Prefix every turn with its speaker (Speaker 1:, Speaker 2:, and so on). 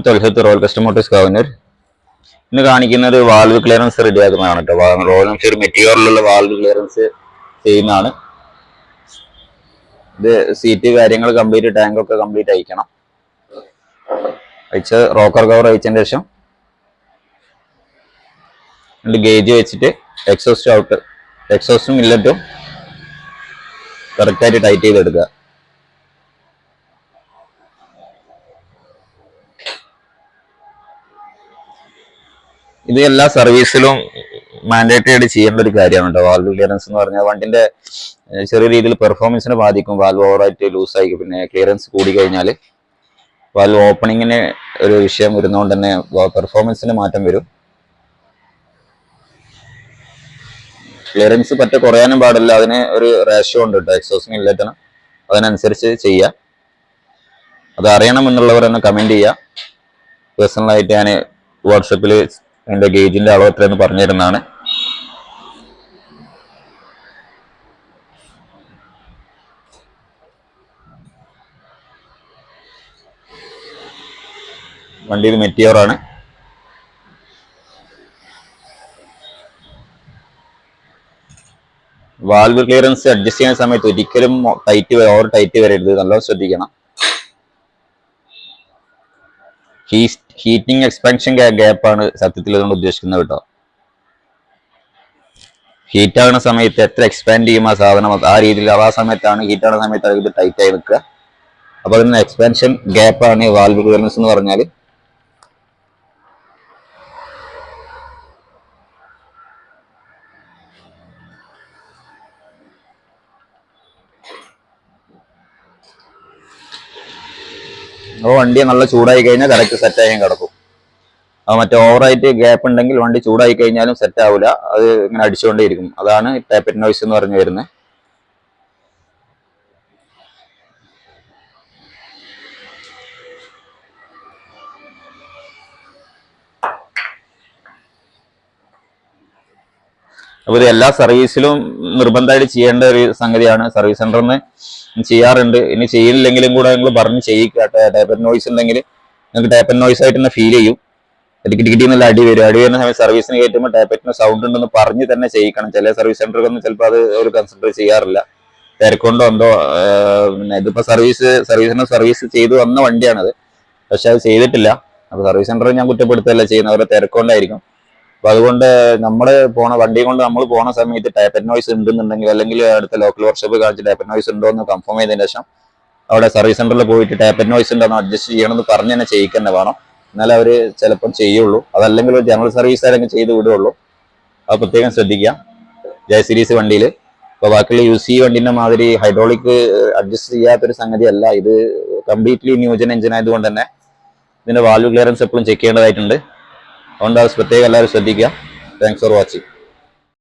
Speaker 1: തൊൽഹത്ത് royal കസ്റ്റമോട്ടോഴ്സ് Kavannur. ഇന്ന് കാണിക്കുന്നത് valve clearance റെഡിയാക്കുന്നതാണ് കേട്ടോ. റോയൽ എൻഫീൽഡ് മെറ്റീരിയലിലുള്ള വാൽവ് ക്ലിയറൻസ് ചെയ്യുന്നതാണ്. ഇത് സീറ്റ് കാര്യങ്ങൾ കംപ്ലീറ്റ്, ടാങ്കൊക്കെ കംപ്ലീറ്റ് അയക്കണം. അയച്ച് റോക്കർ കവർ അയച്ചതിന് ശേഷം ഗേജ് വെച്ചിട്ട് എക്സോസ്റ്റ് ഔട്ട്, എക്സോസ്റ്റും ഇല്ലറ്റും കറക്റ്റായിട്ട് ടൈറ്റ് ചെയ്തെടുക്കുക. ഇത് എല്ലാ സർവീസിലും മാൻഡേറ്ററി ആയിട്ട് ചെയ്യേണ്ട ഒരു കാര്യമാണ് കേട്ടോ. വാൽവ് ക്ലിയറൻസ് എന്ന് പറഞ്ഞാൽ വണ്ടിന്റെ ചെറിയ രീതിയിൽ പെർഫോമൻസിനെ ബാധിക്കും. വാൽവ് ഓവറായിട്ട് ലൂസായി പിന്നെ ക്ലിയറൻസ് കൂടി കഴിഞ്ഞാൽ വാൽവ് ഓപ്പണിങ്ങിന് ഒരു വിഷയം വരുന്നതുകൊണ്ട് തന്നെ പെർഫോമൻസിന് മാറ്റം വരും. ക്ലിയറൻസ് പറ്റ കുറയാനും പാടില്ല. അതിന് ഒരു റേഷ്യോ ഉണ്ട് കേട്ടോ, എക്സോസിന് ഇല്ലറ്റിന്. അതിനനുസരിച്ച് ചെയ്യുക. അത് അറിയണമെന്നുള്ളവർ തന്നെ കമന്റ് ചെയ്യുക. പേഴ്സണലായിട്ട് ഞാൻ വാട്സപ്പിൽ എൻ്റെ ഗേജിന്റെ അളവ് എത്രയെന്ന് പറഞ്ഞു തരുന്നതാണ്. വണ്ടി ഇത് മെറ്റിയോറാണ്. വാൽവ് ക്ലിയറൻസ് അഡ്ജസ്റ്റ് ചെയ്യുന്ന സമയത്ത് ഒരിക്കലും ഓവർ ടൈറ്റ് വരരുത്. നല്ലോണം ശ്രദ്ധിക്കണം. ഹീറ്റിംഗ് എക്സ്പാൻഷൻ ഗ്യാപ്പാണ് സത്യത്തിൽ അതുകൊണ്ട് ഉദ്ദേശിക്കുന്നത് കേട്ടോ. ഹീറ്റ് ആകുന്ന സമയത്ത് എത്ര എക്സ്പാൻഡ് ചെയ്യും ആ സാധനം, ആ രീതിയിൽ ആ സമയത്താണ് ഹീറ്റ് ആകുന്ന സമയത്ത് ഇത് ടൈറ്റ് ആയി നിൽക്കുക. അപ്പൊ അതിന് എക്സ്പാൻഷൻ ഗ്യാപ്പാണ് വാൽവ് ക്ലിയറൻസ് എന്ന് പറഞ്ഞാൽ. അപ്പോൾ വണ്ടി നല്ല ചൂടായി കഴിഞ്ഞാൽ കറക്റ്റ് സെറ്റ് ആയി കിടക്കും. അത് മറ്റേ ഓവറായിട്ട് ഗ്യാപ്പ് ഉണ്ടെങ്കിൽ വണ്ടി ചൂടായി കഴിഞ്ഞാലും സെറ്റ് ആവില്ല. അത് ഇങ്ങനെ അടിച്ചുകൊണ്ടേയിരിക്കും. അതാണ് ടാപ്പറ്റ് നോയ്സ് എന്ന് പറഞ്ഞു വരുന്നത്. അപ്പോൾ ഇത് എല്ലാ സർവീസിലും നിർബന്ധമായിട്ട് ചെയ്യേണ്ട ഒരു സംഗതിയാണ്. സർവീസ് സെന്ററിൽ നിന്ന് ചെയ്യാറുണ്ട്. ഇനി ചെയ്യില്ലെങ്കിലും കൂടെ നിങ്ങൾ പറഞ്ഞ് ചെയ്യിക്കുക. ടാപ്പറ്റ് നോയ്സ് ഉണ്ടെങ്കിൽ നിങ്ങൾക്ക് ടാപ്പറ്റ് നോയ്സ് ആയിട്ട് തന്നെ ഫീൽ ചെയ്യും. ടിക്കറ്റി നല്ല അടി വരും. അടി വരുന്ന സമയത്ത് സർവീസിന് കയറ്റുമ്പോൾ ടാപ്പറ്റിന് സൗണ്ട് ഉണ്ടെന്ന് പറഞ്ഞ് തന്നെ ചെയ്യിക്കണം. ചില സർവീസ് സെന്ററുകളൊന്നും ചിലപ്പോൾ അത് ഒരു കൺസിഡർ ചെയ്യാറില്ല. തിരക്കൊണ്ടോ എന്തോ. പിന്നെ ഇതിപ്പോ സർവീസ് ചെയ്തു വന്ന വണ്ടിയാണത്, പക്ഷെ അത് ചെയ്തിട്ടില്ല. അപ്പൊ സർവീസ് സെന്ററിൽ ഞാൻ കുറ്റപ്പെടുത്തല്ല ചെയ്യുന്നത്, അവരുടെ തിരക്കൊണ്ടായിരിക്കും. അപ്പൊ അതുകൊണ്ട് വണ്ടി കൊണ്ട് നമ്മൾ പോണ സമയത്ത് ടാപ്പറ്റ് നോയ്സ് ഉണ്ടെന്നുണ്ടെങ്കിൽ, അല്ലെങ്കിൽ അടുത്ത ലോക്കൽ വർക്ക്ഷോപ്പ് കാണിച്ച് ടാപ്പറ്റ് നോയ്സ് ഉണ്ടോ എന്ന് കൺഫേം ചെയ്തതിനു ശേഷം അവിടെ സർവീസ് സെന്ററിൽ പോയിട്ട് ടാപ്പറ്റ് നോയ്സ് ഉണ്ടോ അഡ്ജസ്റ്റ് ചെയ്യണമെന്ന് പറഞ്ഞ് തന്നെ ചെയ്യിക്കന്നെ വേണം. എന്നാലേ അവര് ചിലപ്പം ചെയ്യുള്ളൂ. അതല്ലെങ്കിൽ ഒരു ജനറൽ സർവീസ് ആരെങ്കിലും ചെയ്ത് വിടുള്ളൂ. അത് പ്രത്യേകം ശ്രദ്ധിക്കുക ജെ സീരീസ് വണ്ടിയിൽ. ഇപ്പൊ ബാക്കിയുള്ള UC വണ്ടിന്റെ മാതിരി ഹൈഡ്രോളിക് അഡ്ജസ്റ്റ് ചെയ്യാത്തൊരു സംഗതി അല്ല ഇത്. കംപ്ലീറ്റ്ലി ന്യൂജൻ എഞ്ചിൻ ആയതുകൊണ്ട് തന്നെ ഇതിന്റെ വാൽവ് ക്ലിയറൻസ് എപ്പോഴും ചെക്ക് ചെയ്യേണ്ടതായിട്ടുണ്ട്. അതുകൊണ്ട് അത് പ്രത്യേകം എല്ലാവരും ശ്രദ്ധിക്കുക. Thanks for watching.